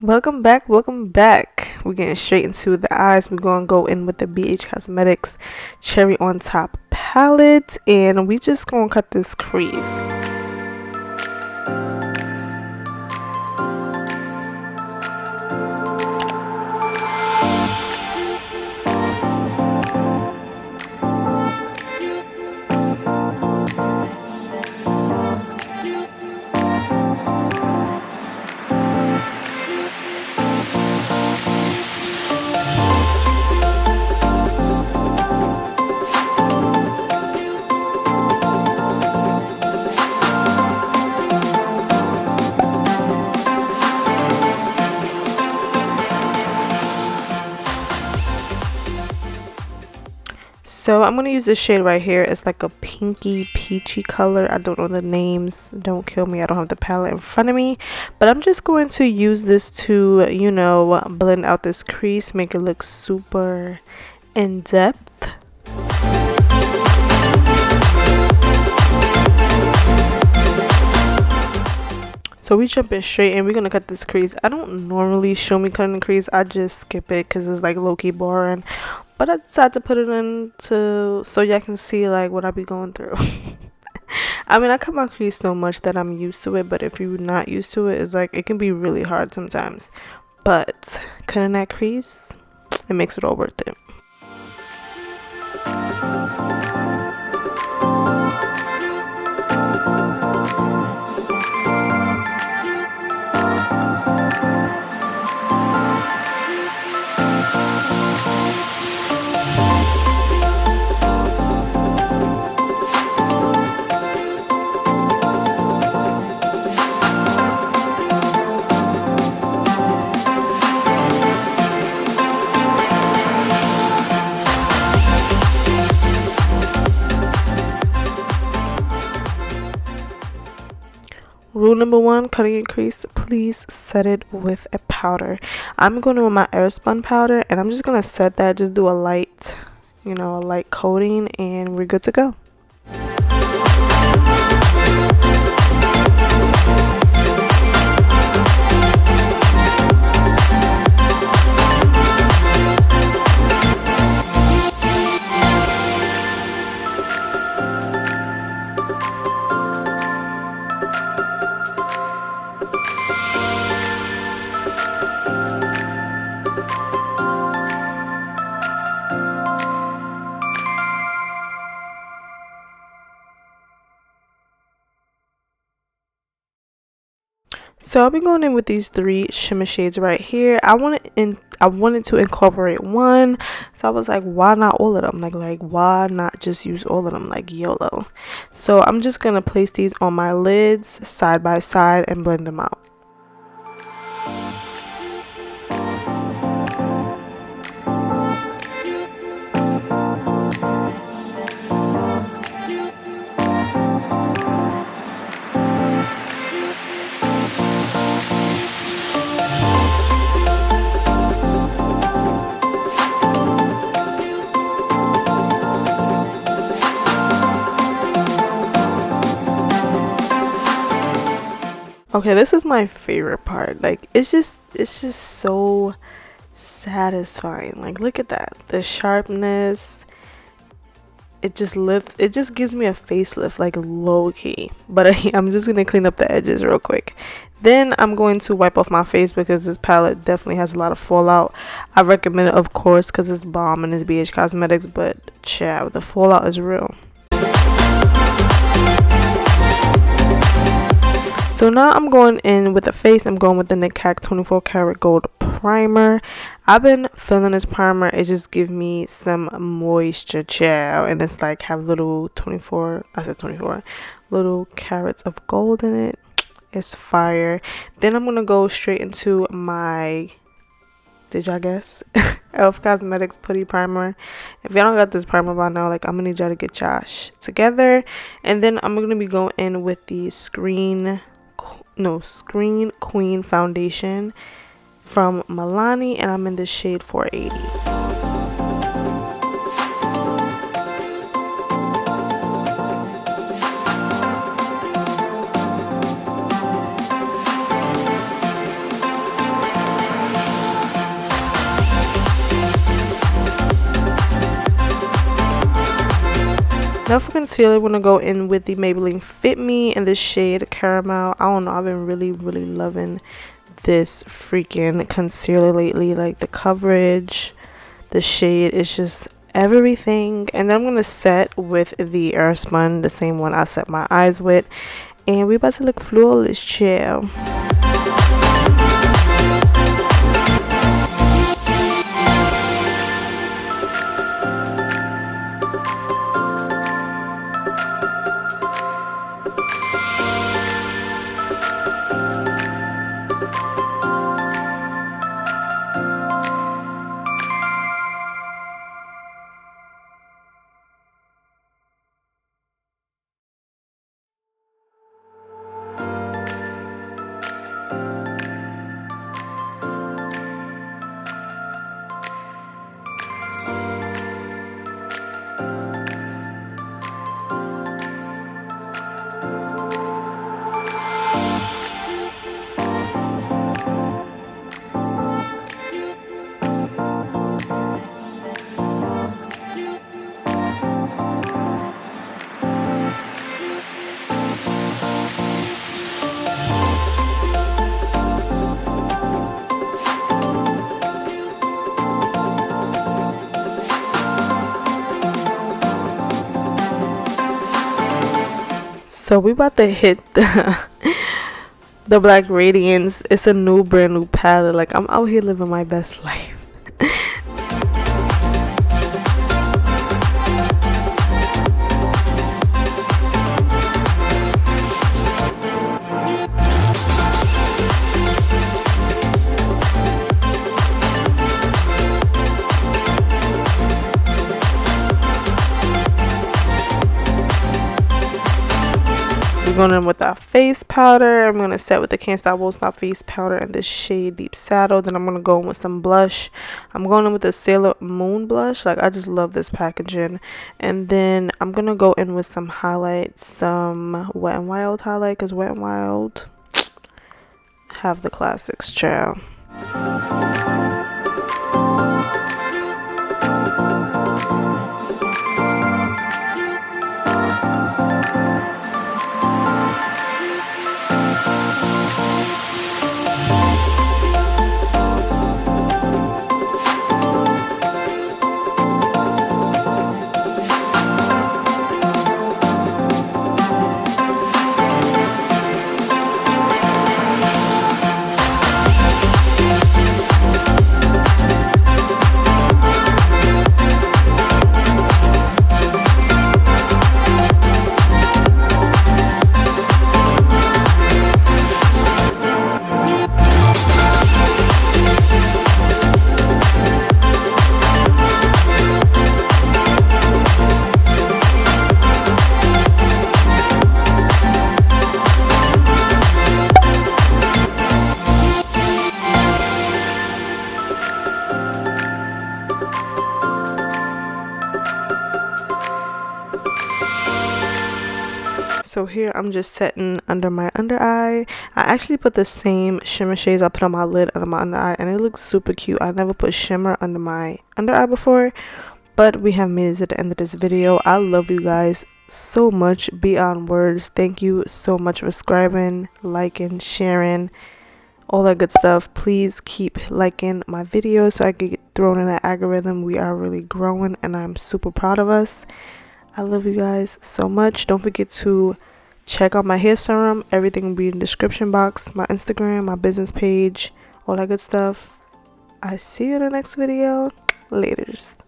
Welcome back. We're getting straight into the eyes. We're going to go in with the BH Cosmetics Cherry on Top palette, and we just going to cut this crease. So I'm going to use this shade right here. It's like a pinky peachy color. I don't know the names. Don't kill me. I don't have the palette in front of me. But I'm just going to use this to, blend out this crease. Make it look super in depth. So we jumping straight and we're going to cut this crease. I don't normally show me cutting the crease. I just skip it because it's like low-key boring. But I decided to put it in so y'all can see like what I be going through. I mean, I cut my crease so much that I'm used to it. But if you're not used to it, it's like it can be really hard sometimes. But cutting that crease, it makes it all worth it. Rule number 1, cutting a crease, please set it with a powder. I'm going to with my Airspun powder, and I'm just going to set that, just do a light, a light coating, and we're good to go. So I'll be going in with these 3 shimmer shades right here. I wanted to incorporate one, so I was like, why not all of them? Like why not just use all of them, like YOLO? So I'm just gonna place these on my lids side by side and blend them out. Okay, this is my favorite part. Like it's just so satisfying. Like look at that. The sharpness. It just gives me a facelift, like low key. But I'm just gonna clean up the edges real quick. Then I'm going to wipe off my face because this palette definitely has a lot of fallout. I recommend it, of course, because it's bomb and it's BH Cosmetics, but child, the fallout is real. So now I'm going in with the face. I'm going with the Nickak 24 karat gold primer. I've been filling this primer. It just gives me some moisture, child, and it's like have little 24 little carats of gold in it. It's fire. Then I'm gonna go straight into my, did y'all guess? Elf Cosmetics putty primer. If y'all don't got this primer by now, like I'm gonna need y'all to get Josh together. And then I'm gonna be going in with the Screen Queen foundation from Milani, and I'm in the shade 480. Now for concealer, I'm going to go in with the Maybelline Fit Me in the shade Caramel. I don't know, I've been really loving this freaking concealer lately. Like the coverage, the shade is just everything. And then I'm going to set with the Airspun, the same one I set my eyes with. And we about to look flawless, chill. So we about to hit the Black Radiance. It's a brand new palette. Like, I'm out here living my best life. Going in with our face powder. I'm going to set with the Can't Stop Won't Stop face powder in this shade Deep Saddle. Then I'm going to go in with some blush. I'm going in with the Sailor Moon blush. Like, I just love this packaging. And then I'm going to go in with some highlights, some Wet n Wild highlight, because Wet n Wild have the classics, child. So here I'm just setting under my under eye. I actually put the same shimmer shades I put on my lid under my under eye, and it looks super cute. I never put shimmer under my under eye before, but we have made it to the end of this video. I love you guys so much beyond words. Thank you so much for subscribing, liking, sharing, all that good stuff. Please keep liking my videos so I can get thrown in that algorithm. We are really growing and I'm super proud of us. I love you guys so much. Don't forget to check out my hair serum. Everything will be in the description box. My Instagram, my business page, all that good stuff. I see you in the next video. Laters.